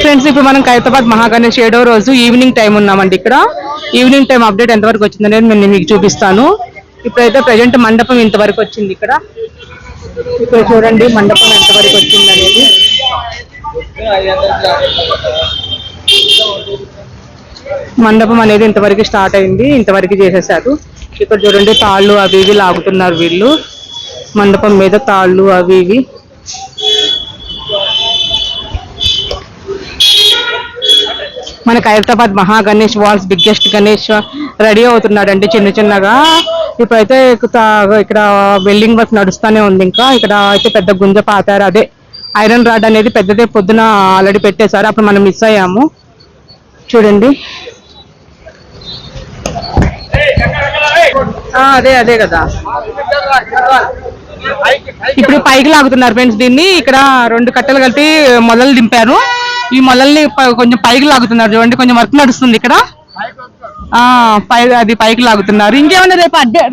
Friends ఇప్పుడు మనం ఖైరతాబాద్ మహాగణేష్ 7వ రోజు ఈవినింగ్ టైం ఉన్నామండి. ఇక్కడ ఈవినింగ్ టైం అప్డేట్ ఎంతవరకు వచ్చిందనేది నేను మీకు చూపిస్తాను. ఇప్పుడైతే ప్రజెంట్ మండపం ఇంతవరకు వచ్చింది. ఇక్కడ చూడండి మండపం ఎంతవరకు వచ్చింది అనేది. మండపం అనేది ఇంతవరకు స్టార్ట్ అయింది, ఇంతవరకు చేసేసారు. ఇక్కడ చూడండి తాళ్ళు అవి ఇవి లాగుతున్నారు వీళ్ళు, మండపం మీద తాళ్ళు అవి ఇవి. మన Khairatabad Mahaganesh world's biggest Ganesh ready అవుతున్నాడండి చిన్న చిన్నగా. ఇప్పుడైతే ఇక్కడ వెల్డింగ్ వర్క్ నడుస్తూనే ఉంది. ఇంకా ఇక్కడ అయితే పెద్ద గుంజ పాతారు, అదే ఐరన్ రాడ్ అనేది పెద్దదే పొద్దున ఆల్రెడీ పెట్టేశారు, అప్పుడు మనం మిస్ అయ్యాము. చూడండి అదే అదే కదా. ఇప్పుడు పైకి లాగుతున్నారు ఫ్రెండ్స్ దీన్ని. ఇక్కడ 2 కట్టెలు కలిపి మొదలు దింపారు. ఈ మొదల్ని కొంచెం పైకి లాగుతున్నారు. చూడండి కొంచెం వర్క్ నడుస్తుంది ఇక్కడ. అది పైకి లాగుతున్నారు. ఇంకేమన్నా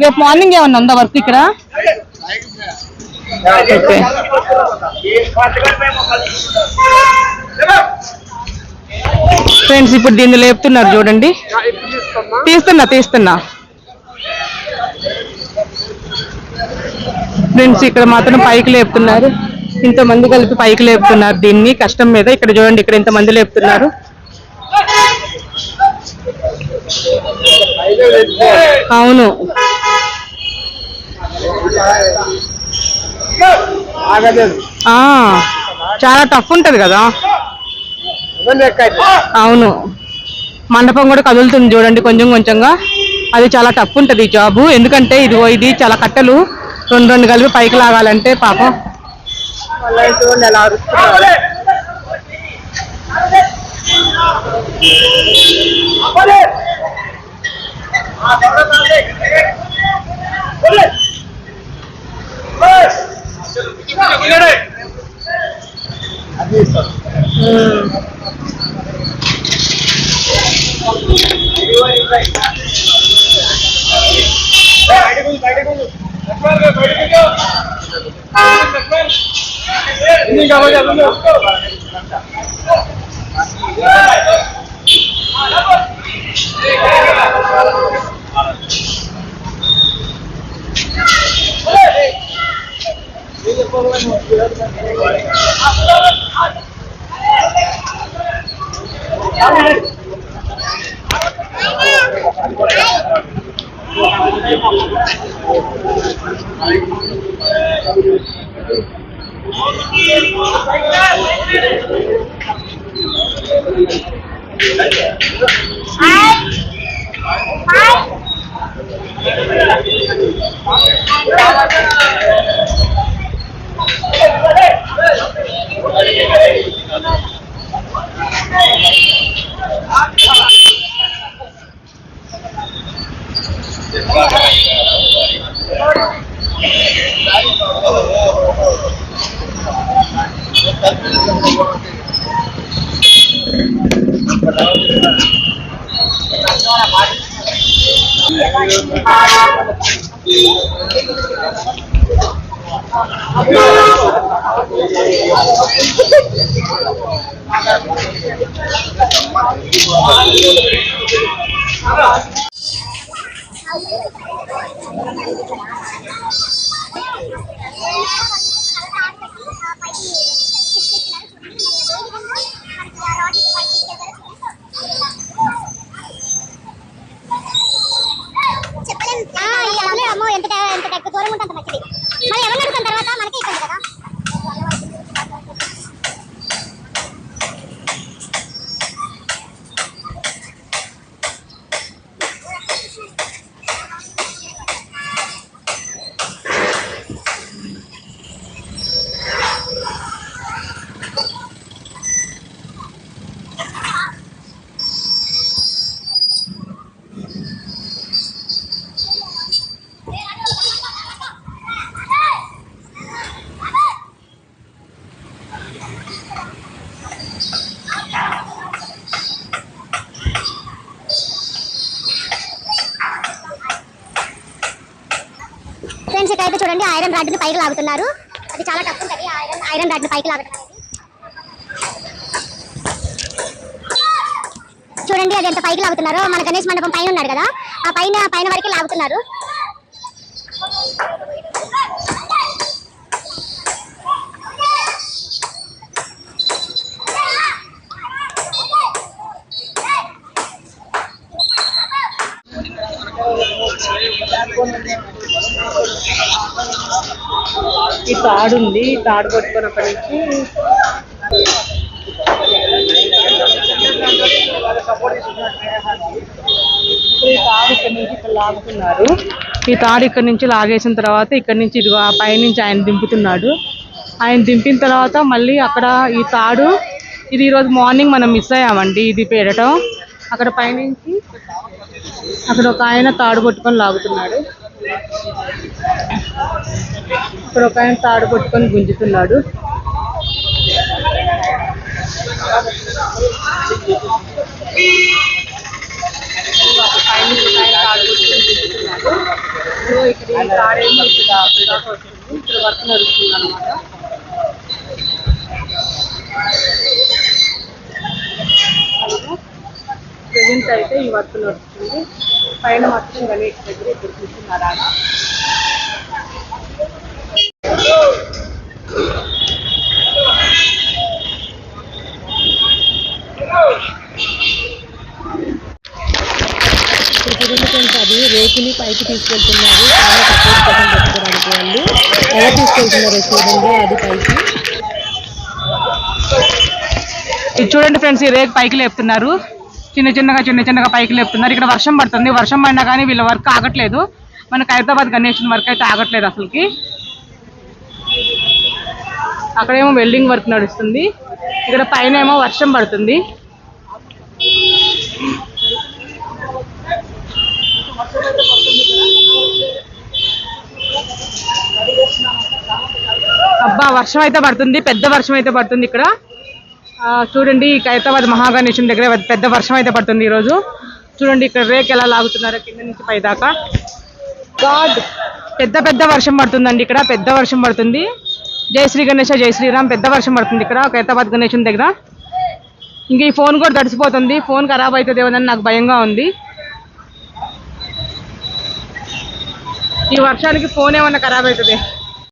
రేపు మార్నింగ్ ఏమన్నా ఉందా వర్క్ ఇక్కడ? ఫ్రెండ్స్ ఇప్పుడు దీన్ని లేపుతున్నారు చూడండి. తీస్తున్నా ఫ్రెండ్స్ ఇక్కడ మాత్రం పైకి లేపుతున్నారు. ఇంతమంది కలిపి పైకి లేపుతున్నారు దీన్ని కష్టం మీద. ఇక్కడ చూడండి ఇక్కడ ఇంతమంది లేపుతున్నారు. అవును చాలా టఫ్ ఉంటది కదా. అవును మండపం కూడా కదులుతుంది చూడండి కొంచెం కొంచెంగా. అది చాలా టఫ్ ఉంటది ఈ జాబు. ఎందుకంటే ఇది చాలా కట్టెలు 2 కలిపి పైకి లాగాలంటే పాపం. ఫ్రెండ్స్ ఇక్కడైతే చూడండి ఐరన్ రాడ్ ని పైకి లాగుతున్నారు. అది చాలా టఫ్ ఉంటది ఐరన్ రాడ్ ని పైకి లాగడం అనేది. చూడండి అది ఎంత పైకి లాగుతున్నారో. మన గణేష్ మండపం పైన ఉన్నాడు కదా, ఆ పైన వరకు లాగుతున్నారు. ఈ తాడు ఉంది, ఈ తాడు పట్టుకొని అక్కడి నుంచి ఈ తాడు ఇక్కడ నుంచి ఇక్కడ లాగుతున్నారు. ఈ తాడు ఇక్కడ నుంచి లాగేసిన తర్వాత ఇక్కడ నుంచి ఇదిగో ఆ పైనుంచి ఆయన దింపుతున్నాడు. ఆయన దింపిన తర్వాత మళ్ళీ అక్కడ ఈ తాడు ఇది ఈరోజు మార్నింగ్ మనం మిస్ అయ్యామండి. ఇది పెట్టడం అక్కడ పైనుంచి అక్కడ ఒక ఆయన తాడు పట్టుకొని లాగుతున్నాడు. ఇక్కడ ఒక ఆయన తాడు పట్టుకొని గుంజుతున్నాడు. ఇక్కడ తాడేమో ఇక్కడ వర్క్ నడుస్తుంది అన్నమాట. ప్రెజెంట్ అయితే ఈ వర్క్ నడుస్తుంది. పైన మొత్తం గణేష్ దగ్గర ఇక్కడ కూర్చున్నారా. అది రేకుని పైకి తీసుకెళ్తున్నారు. చాలా సపోర్ట్ కోసం పెట్టుకోవడానికి వాళ్ళు ఎలా తీసుకెళ్తున్నారు చూడండి. అది పైకి ఇది చూడండి ఫ్రెండ్స్, ఈ రేకు పైకి లేపుతున్నారు. చిన్న చిన్నగా పైకి లేపుతున్నారు. ఇక్కడ వర్షం పడుతుంది. వర్షం పడినా కానీ వీళ్ళ వర్క్ ఆగట్లేదు. మనకు హైదరాబాద్ గణేష్ వర్క్ అయితే ఆగట్లేదు అసలుకి. అక్కడేమో వెల్డింగ్ వర్క్ నడుస్తుంది, ఇక్కడ పైన ఏమో వర్షం పడుతుంది. అబ్బా వర్షం అయితే పడుతుంది, పెద్ద వర్షం అయితే పడుతుంది ఇక్కడ. చూడండి హైదరాబాద్ మహాగణేశం దగ్గర పెద్ద వర్షం అయితే పడుతుంది ఈరోజు. చూడండి ఇక్కడ రేక్ ఎలా లాగుతున్నారో కింద నుంచి పై దాకా. గాడ్ పెద్ద వర్షం పడుతుందండి ఇక్కడ, పెద్ద వర్షం పడుతుంది. జై శ్రీ గణేష జై శ్రీరామ్. పెద్ద వర్షం పడుతుంది ఇక్కడ హైదరాబాద్ గణేశం దగ్గర. ఇంక ఈ ఫోన్ కూడా తడిసిపోతుంది. ఫోన్ ఖరాబ్ అవుతుందేమోనని నాకు భయంగా ఉంది. ఈ వర్షానికి ఫోన్ ఏమన్నా ఖరాబ్ అవుతుంది.